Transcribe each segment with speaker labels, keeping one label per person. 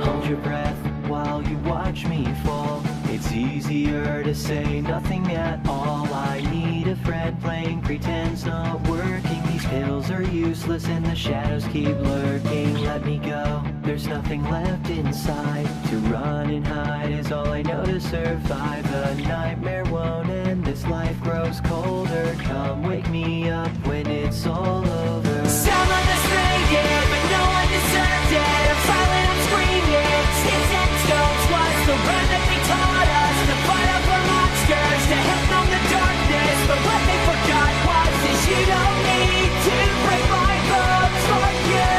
Speaker 1: Hold your breath while you watch me fall. It's easier to say nothing at all. I need a friend, playing pretend's not working. These pills are useless and the shadows keep lurking. Let me go, there's nothing left inside. To run and hide is all I know to survive. The nightmare won't end, this life grows colder. Come wake me up when it's all over.
Speaker 2: Some of us made it, but no one deserved it. I'm silent, I'm screaming. Sticks and stones was the run that they taught us. To fight up our monsters, to help numb the darkness. But what they forgot was that you don't need to break my bones for you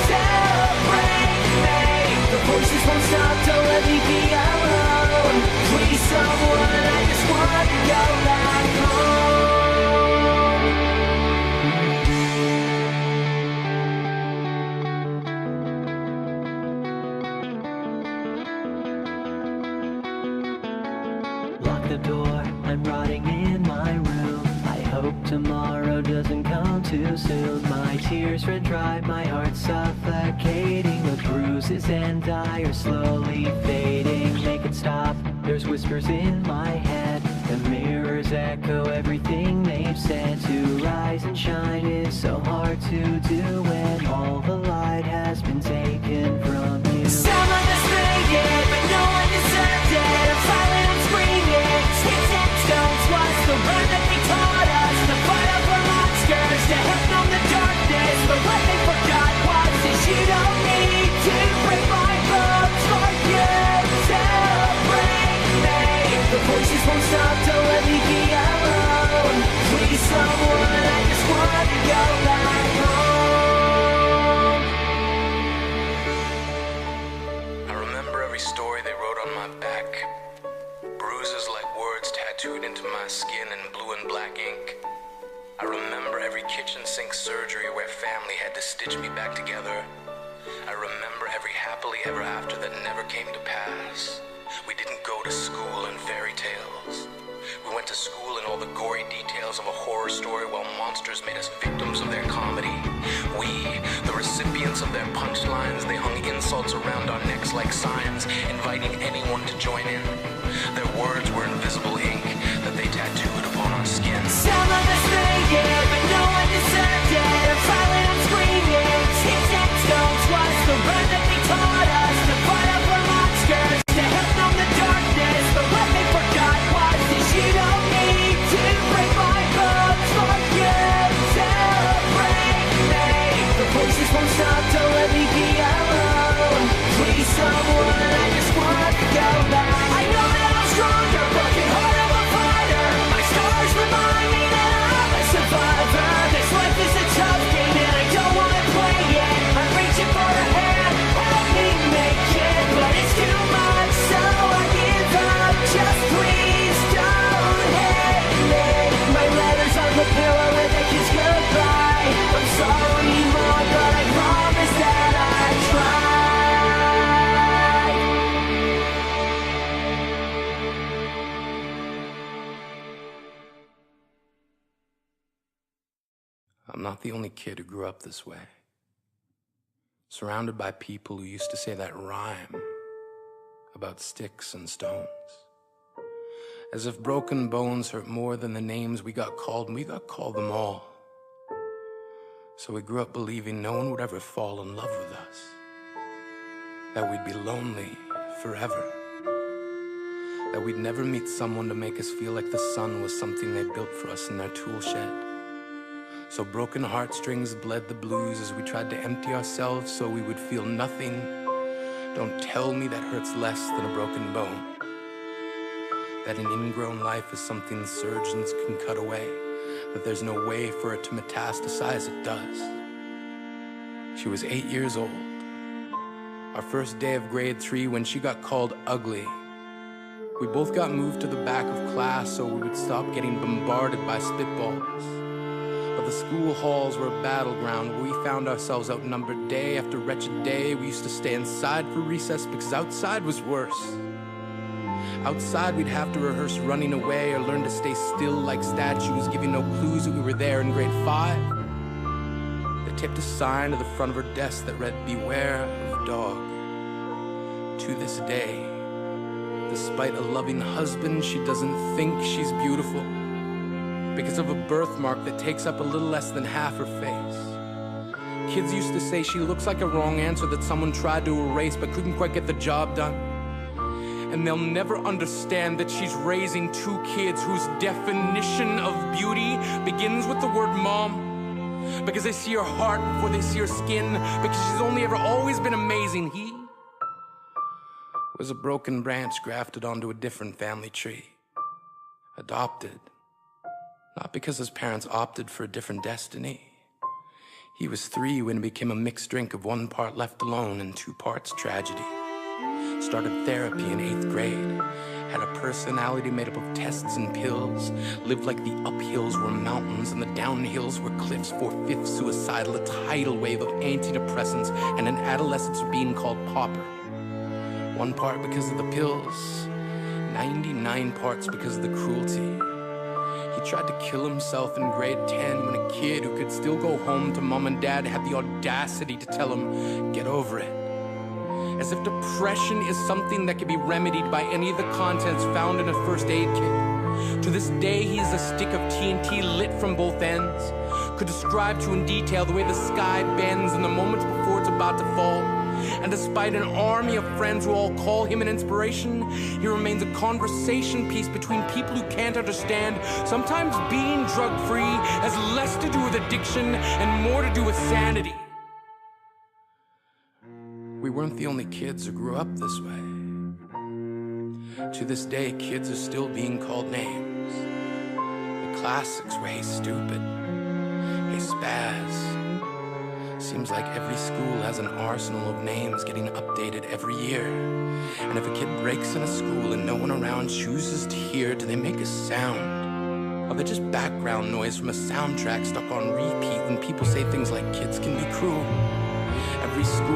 Speaker 2: to break me. The voices won't stop, don't let me be alone. Please someone, I just want to go back home.
Speaker 1: The door, I'm rotting in my room. I hope tomorrow doesn't come too soon. My tears run dry, my heart's suffocating. The bruises and I are slowly fading. Make it stop, there's whispers in my head. The mirrors echo everything they've said. To rise and shine is so hard to do when all the light has been taken from you.
Speaker 2: Some of us made it, but no one deserved it. I'm silent, I'm screaming. Sticks and stones was the run that they taught us. To fight up our monsters, to help numb the darkness. But what they forgot was that you don't need to break my bones for you to break me. The voices won't stop, don't let me be alone. Please someone, I just want to go back home.
Speaker 3: I remember every story they wrote on my back. Bruises like words tattooed into my skin in blue and black ink. I remember every kitchen sink surgery where family had to stitch me back together. I remember every happily ever after that never came to pass. We didn't go to school in fairy tales. We went to school in all the gory details of a horror story while monsters made us victims of their comedy. We, the recipients of their punchlines, they hung insults around our necks like signs, inviting anyone to join in. Their words were invisible ink that they tattooed upon our skin.
Speaker 2: Some of us made it, but no one deserved it. I'm silent, I'm screaming. Sticks and stones was the run that they taught us. To fight up our monsters, to help numb the darkness. But what they forgot was that you don't need to break my bones for you to break me. The voices won't stop, don't let me be alone. Please someone, I just want to go back. I know that I'm stronger, broken heart of a fighter. My scars remind me that I'm a survivor. This life is a tough game and I don't want to play it. I'm reaching for a hand, help me make it. But it's too much, so I give up. Just please don't hate me. My letters on the pillow with a kiss goodbye. I'm sorry, Mom, but I promise that I tried.
Speaker 3: I'm not the only kid who grew up this way. Surrounded by people who used to say that rhyme about sticks and stones. As if broken bones hurt more than the names we got called, and we got called them all. So we grew up believing no one would ever fall in love with us. That we'd be lonely forever. That we'd never meet someone to make us feel like the sun was something they built for us in their tool shed. So broken heartstrings bled the blues as we tried to empty ourselves so we would feel nothing. Don't tell me that hurts less than a broken bone. That an ingrown life is something surgeons can cut away. That there's no way for it to metastasize, it does. She was 8 years old. Our first day of grade 3 when she got called ugly. We both got moved to the back of class so we would stop getting bombarded by spitballs. But the school halls were a battleground where we found ourselves outnumbered day after wretched day. We used to stay inside for recess because outside was worse. Outside we'd have to rehearse running away or learn to stay still like statues, giving no clues that we were there in grade 5. They taped a sign to the front of her desk that read, "Beware of dog." To this day, despite a loving husband, she doesn't think she's beautiful because of a birthmark that takes up a little less than half her face. Kids used to say she looks like a wrong answer that someone tried to erase but couldn't quite get the job done. And they'll never understand that she's raising 2 kids whose definition of beauty begins with the word mom. Because they see her heart before they see her skin, because she's only ever always been amazing. He was a broken branch grafted onto a different family tree. Adopted. Not because his parents opted for a different destiny. He was 3 when it became a mixed drink of 1 part left alone and 2 parts tragedy. Started therapy in 8th grade. Had a personality made up of tests and pills. Lived like the uphills were mountains and the downhills were cliffs. 4/5 suicidal, a tidal wave of antidepressants, and an adolescence being called pauper. 1 part because of the pills, 99 parts because of the cruelty. He tried to kill himself in grade 10 when a kid who could still go home to mom and dad had the audacity to tell him, "Get over it." As if depression is something that can be remedied by any of the contents found in a first aid kit. To this day, he is a stick of TNT lit from both ends. Could describe to in detail the way the sky bends in the moments before it's about to fall. And despite an army of friends who all call him an inspiration, he remains a conversation piece between people who can't understand. Sometimes being drug-free has less to do with addiction and more to do with sanity. We weren't the only kids who grew up this way. To this day, kids are still being called names. The classics were "Hey Stupid," "Hey Spaz." Seems like every school has an arsenal of names getting updated every year. And if a kid breaks in a school and no one around chooses to hear, do they make a sound? Or they're just background noise from a soundtrack stuck on repeat when people say things like "kids can be cruel"? Every school